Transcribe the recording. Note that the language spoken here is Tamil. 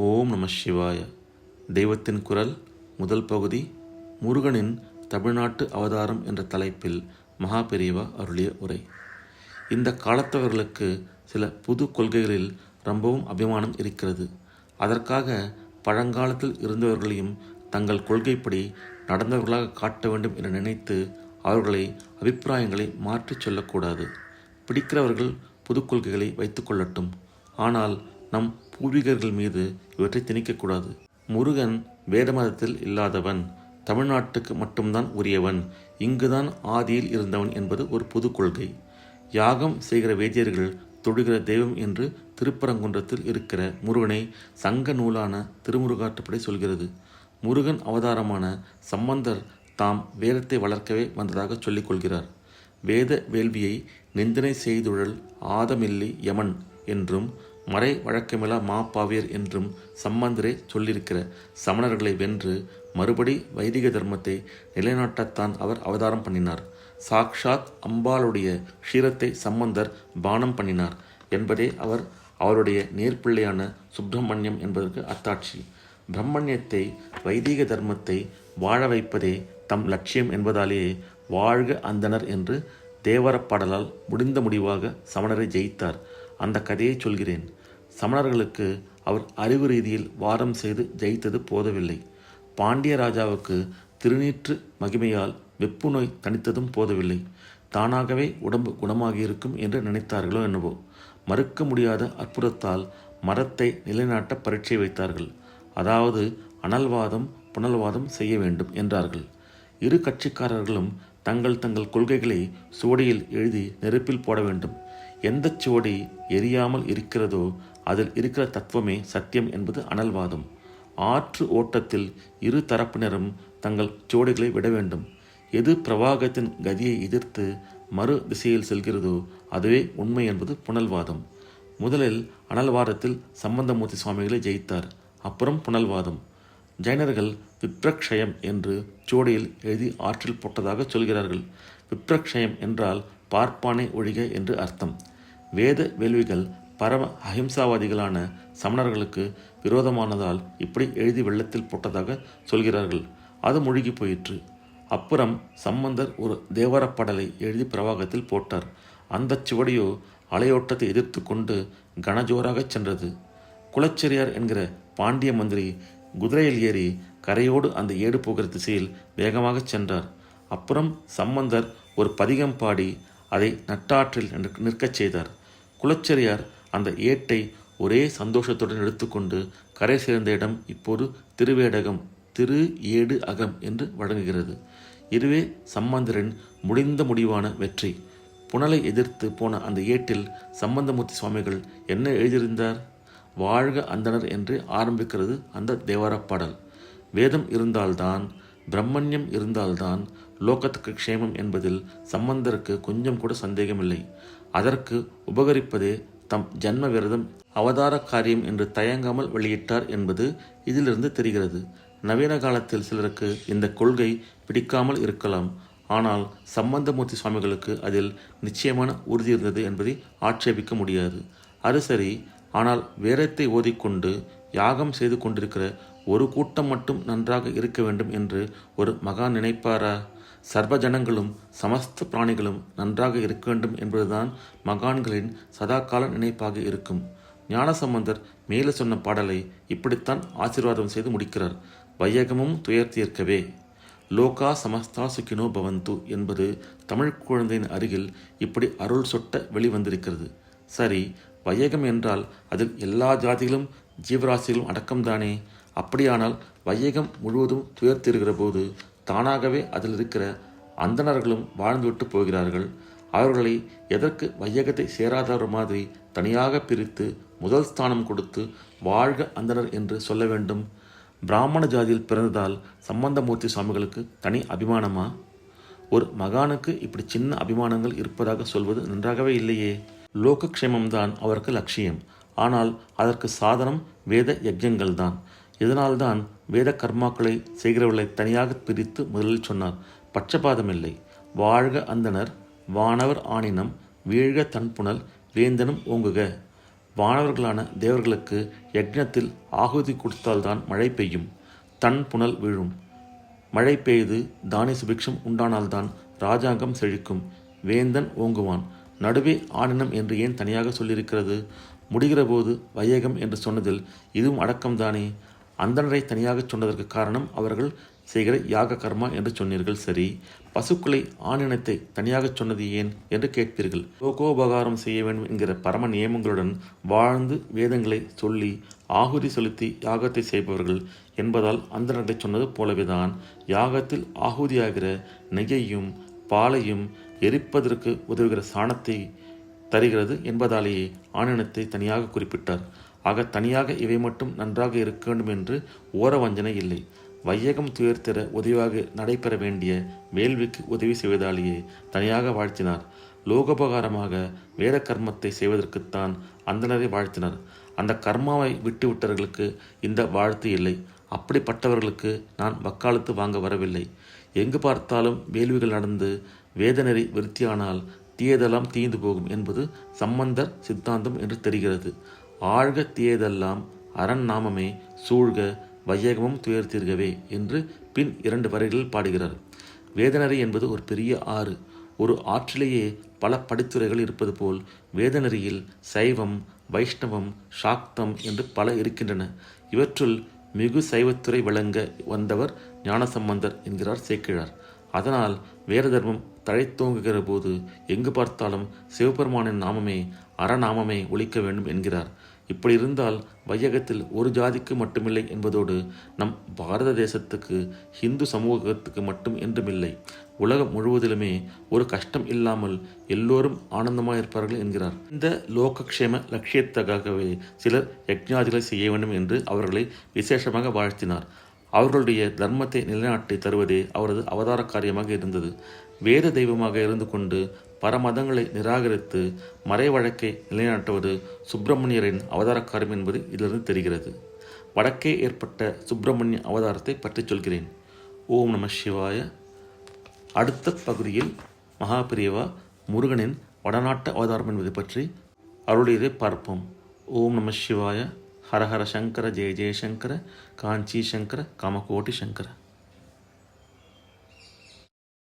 ஓம் நம சிவாய. தெய்வத்தின் குரல் முதல் பகுதி, முருகனின் தமிழ்நாட்டு அவதாரம் என்ற தலைப்பில் மகாபெரிவா அருளிய உரை. இந்த காலத்தவர்களுக்கு சில புது கொள்கைகளில் ரொம்பவும் அபிமானம் இருக்கிறது. அதற்காக பழங்காலத்தில் இருந்தவர்களையும் தங்கள் கொள்கைப்படி நடந்தவர்களாக காட்ட வேண்டும் என நினைத்து அவர்களை அபிப்பிராயங்களை மாற்றிச் சொல்லக்கூடாது. பிடிக்கிறவர்கள் புது கொள்கைகளை வைத்து கொள்ளட்டும். ஆனால் நம் பூர்வீகர்கள் மீது இவற்றை திணிக்கக்கூடாது. முருகன் வேத மதத்தில் இல்லாதவன், தமிழ்நாட்டுக்கு மட்டும்தான் உரியவன், இங்குதான் ஆதியில் இருந்தவன் என்பது ஒரு புது கொள்கை. யாகம் செய்கிற வேதியர்கள் தொழுகிற தெய்வம் என்று திருப்பரங்குன்றத்தில் இருக்கிற முருகனை சங்க நூலான திருமுருகாற்றுப்படை சொல்கிறது. முருகன் அவதாரமான சம்பந்தர் தாம் வேதத்தை வளர்க்கவே வந்ததாக சொல்லிக் கொள்கிறார். வேத வேள்வியை நிந்தனை செய்துழல் ஆதமில்லி யமன் என்றும் மறை வழக்கமில்லா மாப்பாவியர் என்றும் சம்பந்தரே சொல்லியிருக்கிற சமணர்களை வென்று மறுபடி வைதிக தர்மத்தை நிலைநாட்டத்தான் அவர் அவதாரம் பண்ணினார். சாக்ஷாத் அம்பாளுடைய க்ஷீரத்தை சம்பந்தர் பானம் பண்ணினார் என்பதே அவருடைய நேர்பிள்ளையான சுப்பிரமணியம் என்பதற்கு அத்தாட்சி. பிரம்மண்யத்தை வைதிக தர்மத்தை வாழ வைப்பதே தம் லட்சியம் என்பதாலேயே வாழ்க அந்தனர் என்று தேவரப்பாடலால் முடிந்த முடிவாக சமணரை ஜெயித்தார். அந்த கதையை சொல்கிறேன். சமணர்களுக்கு அவர் அறிவு ரீதியில் வாதம் செய்து ஜெயித்தது போதவில்லை. பாண்டிய ராஜாவுக்கு திருநீற்று மகிமையால் வெப்பு நோய் தணித்ததும் போதவில்லை. தானாகவே உடம்பு குணமாகியிருக்கும் என்று நினைத்தார்களோ என்னவோ. மறுக்க முடியாத அற்புதத்தால் மரத்தை நிலைநாட்ட பரீட்சை வைத்தார்கள். அதாவது அனல்வாதம் புனல்வாதம் செய்ய வேண்டும் என்றார்கள். இரு கட்சிக்காரர்களும் தங்கள் கொள்கைகளை சுவடியில் எழுதி நெருப்பில் போட வேண்டும். எந்த சுவடி எரியாமல் இருக்கிறதோ அதில் இருக்கிற தத்துவமே சத்தியம் என்பது அனல்வாதம். ஆற்று ஓட்டத்தில் இரு தரப்பினரும் தங்கள் சுவடிகளை விட வேண்டும். எது பிரவாகத்தின் கதியை எதிர்த்து மறு திசையில் செல்கிறதோ அதுவே உண்மை என்பது புனல்வாதம். முதலில் அனல்வாதத்தில் சம்பந்தமூர்த்தி சுவாமிகளை ஜெயித்தார். அப்புறம் புனல்வாதம். ஜைனர்கள் விப்ரக்ஷயம் என்று சுவடியில் எழுதி ஆற்றில் போட்டதாக சொல்கிறார்கள். விப்ரக்ஷயம் என்றால் பார்ப்பானை ஒழிக என்று அர்த்தம். வேத வேள்விகள் பரம அஹிம்சாவாதிகளான சமணர்களுக்கு விரோதமானதால் இப்படி எழுதி வெள்ளத்தில் போட்டதாக சொல்கிறார்கள். அது முழுகி போயிற்று. அப்புறம் சம்பந்தர் ஒரு தேவரப்பாடலை எழுதி பிரவாகத்தில் போட்டார். அந்த சுவடியோ அலையோட்டத்தை எதிர்த்து கொண்டு கனஜோராகச் சென்றது. குலச்செரியார் என்கிற பாண்டிய மந்திரி குதிரையில் ஏறி கரையோடு அந்த ஏடு போகிற திசையில் வேகமாகச் சென்றார். அப்புறம் சம்பந்தர் ஒரு பதிகம் பாடி அதை நட்டாற்றில் நிற்கச் செய்தார். குலச்செரியார் அந்த ஏட்டை ஒரே சந்தோஷத்துடன் எடுத்துக்கொண்டு கரை சேர்ந்த இடம் இப்போது திருவேடகம், திரு ஏடு அகம் என்று வழங்குகிறது. இதுவே சம்பந்தரின் முடிந்த முடிவான வெற்றி. புனலை எதிர்த்து போன அந்த ஏட்டில் சம்பந்தமூர்த்தி சுவாமிகள் என்ன எழுதியிருந்தார்? வாழ்க அந்தனர் என்று ஆரம்பிக்கிறது அந்த தேவாரப்பாடல். வேதம் இருந்தால்தான், பிரம்மண்யம் இருந்தால்தான் லோகத்துக்கு க்ஷேமம் என்பதில் சம்பந்தருக்கு கொஞ்சம் கூட சந்தேகமில்லை. அதற்கு உபகரிப்பதே தம் ஜன்ம விரதம் அவதார காரியம் என்று தயங்காமல் வெளியிட்டார் என்பது இதிலிருந்து தெரிகிறது. நவீன காலத்தில் சிலருக்கு இந்த கொள்கை பிடிக்காமல் இருக்கலாம். ஆனால் சம்பந்தமூர்த்தி சுவாமிகளுக்கு அதில் நிச்சயமான உறுதி இருந்தது என்பதை ஆட்சேபிக்க முடியாது. அது சரி. ஆனால் வேதத்தை ஓதிக்கொண்டு யாகம் செய்து கொண்டிருக்கிற ஒரு கூட்டம் மட்டும் நன்றாக இருக்க வேண்டும் என்று ஒரு மகான் நினைப்பாரா? சர்வ ஜனங்களும் சமஸ்த பிராணிகளும் நன்றாக இருக்க வேண்டும் என்பதுதான் மகான்களின் சதாகால நினைப்பாக இருக்கும். ஞானசம்பந்தர் மேலே சொன்ன பாடலை இப்படித்தான் ஆசீர்வாதம் செய்து முடிக்கிறார். வையகமும் துயர் தீர்க்கவே லோகா சமஸ்தா சுக்கினோ பவந்து என்பது தமிழ் குழந்தையின் அருகில் இப்படி அருள் சொட்ட வெளிவந்திருக்கிறது. சரி, வையகம் என்றால் அதில் எல்லா ஜாதிகளும் ஜீவராசிகளும் அடக்கம்தானே. அப்படியானால் வையகம் முழுவதும் துயர் தீர்கிற போது தானாகவே அதில் இருக்கிற அந்தணர்களும் வாழ்ந்துவிட்டு போகிறார்கள். அவர்களை எதற்கு வையகத்தை சேராதவர் மாதிரி தனியாக பிரித்து முதல் ஸ்தானம் கொடுத்து வாழ்க அந்தணர் என்று சொல்ல வேண்டும்? பிராமண ஜாதியில் பிறந்ததால் சம்பந்தமூர்த்தி சுவாமிகளுக்கு தனி அபிமானமா? ஒரு மகானுக்கு இப்படி சின்ன அபிமானங்கள் இருப்பதாக சொல்வது நன்றாகவே இல்லையே. லோகக்ஷேமம்தான் அவருக்கு லட்சியம். ஆனால் அதற்கு சாதனம் வேத யஜ்யங்கள் தான். இதனால்தான் வேத கர்மாக்களை செய்கிறவர்களை தனியாக பிரித்து முதலில் சொன்னார். பட்சபாதமில்லை. வாழ்க அந்தனர் வானவர் ஆணினம் வீழ்க தன்புணல் வேந்தனும் ஓங்குக. வானவர்களான தேவர்களுக்கு யக்ஞத்தில் ஆகுதி கொடுத்தால்தான் மழை பெய்யும், தன் புனல் விழும். மழை பெய்து தானிய சுபிக்ஷம் உண்டானால்தான் ராஜாங்கம் செழிக்கும், வேந்தன் ஓங்குவான். நடுவே ஆனினம் என்று ஏன் தனியாக சொல்லியிருக்கிறது? முடிகிற போது வையகம் என்று சொன்னதில் இதுவும் அடக்கம்தானே. அந்தணரை தனியாகச் சொன்னதற்கு காரணம் அவர்கள் செய்கிற யாக கர்மா என்று சொன்னீர்கள். சரி, பசுக்களை ஆணினத்தை தனியாகச் சொன்னது ஏன் என்று கேட்பீர்கள். லோகோபகாரம் செய்ய வேண்டும் என்கிற பரம நியமங்களுடன் வாழ்ந்து வேதங்களை சொல்லி ஆகுதி செலுத்தி யாகத்தை செய்பவர்கள் என்பதால் அந்தணரை சொன்னது போலவேதான் யாகத்தில் ஆகுதியாகிற நெய்யையும் பாலையும் எரிப்பதற்கு உதவுகிற சாணத்தை தருகிறது என்பதாலேயே ஆணினத்தை தனியாக குறிப்பிட்டார். ஆக தனியாக இவை மட்டும் நன்றாக இருக்க வேண்டும் என்று ஓர வஞ்சனை இல்லை. வையகம் துயர்த்திட உதவியாக நடைபெற வேண்டிய வேள்விக்கு உதவி செய்வதாலேயே தனியாக வாழ்த்தினார். லோகோபகாரமாக வேத கர்மத்தை செய்வதற்குத்தான் அந்தணரை வாழ்த்தினார். அந்த கர்மாவை விட்டுவிட்டவர்களுக்கு இந்த வாழ்த்து இல்லை. அப்படிப்பட்டவர்களுக்கு நான் வக்காலத்து வாங்க வரவில்லை. எங்கு பார்த்தாலும் வேள்விகள் நடந்து வேதநெறி விருத்தியானால் தீயதெல்லாம் தீந்து போகும் என்பது சம்பந்தர் சித்தாந்தம் என்று தெரிகிறது. ஆழ்க தீயதெல்லாம் அரண் நாமமே சூழ்க வையகமும் துயர்த்தீர்கவே என்று பின் 2 வரிகளில் பாடுகிறார். வேதநெறி என்பது ஒரு பெரிய ஆறு. ஒரு ஆற்றிலேயே பல படித்துறைகள் இருப்பது போல் வேதநெறியில் சைவம், வைஷ்ணவம், சாக்தம் என்று பல இருக்கின்றன. இவற்றுள் மிகு சைவத்துறை விளங்க வந்தவர் ஞானசம்பந்தர் என்கிறார் சேக்கிழார். அதனால் வேத தர்மம் தழைத்தோங்குகிற போது எங்கு பார்த்தாலும் சிவபெருமானின் நாமமே அறநாமமே ஒலிக்க வேண்டும் என்கிறார். இப்படி இருந்தால் வையகத்தில் ஒரு ஜாதிக்கு மட்டுமில்லை என்பதோடு நம் பாரத தேசத்துக்கு ஹிந்து சமூகத்துக்கு மட்டும் என்றுமில்லை, உலகம் முழுவதிலுமே ஒரு கஷ்டம் இல்லாமல் எல்லோரும் ஆனந்தமாயிருப்பார்கள் என்கிறார். இந்த லோகக்ஷேம லட்சியத்துக்காகவே சிலர் யக்ஞாதிகளை செய்ய வேண்டும் என்று அவர்களை விசேஷமாக வாழ்த்தினார். அவர்களுடைய தர்மத்தை நிலைநாட்டி தருவதே அவரது அவதார காரியமாக இருந்தது. வேத தெய்வமாக இருந்து கொண்டு பரமதங்களை நிராகரித்து மறை வழக்கை நிலைநாட்டுவது சுப்பிரமணியரின் அவதார காரியம் என்பது இதிலிருந்து தெரிகிறது. வடக்கே ஏற்பட்ட சுப்பிரமணிய அவதாரத்தை பற்றி சொல்கிறேன். ஓம் நம சிவாய. அடுத்த பகுதியில் மகாபிரியவா முருகனின் வடநாட்டு அவதாரம் என்பதை பற்றி அவருடையதை பார்ப்போம். ஓம் நம சிவாய. ஹரஹர சங்கர ஜெய ஜெயசங்கர காஞ்சி சங்கர காமகோட்டி சங்கர.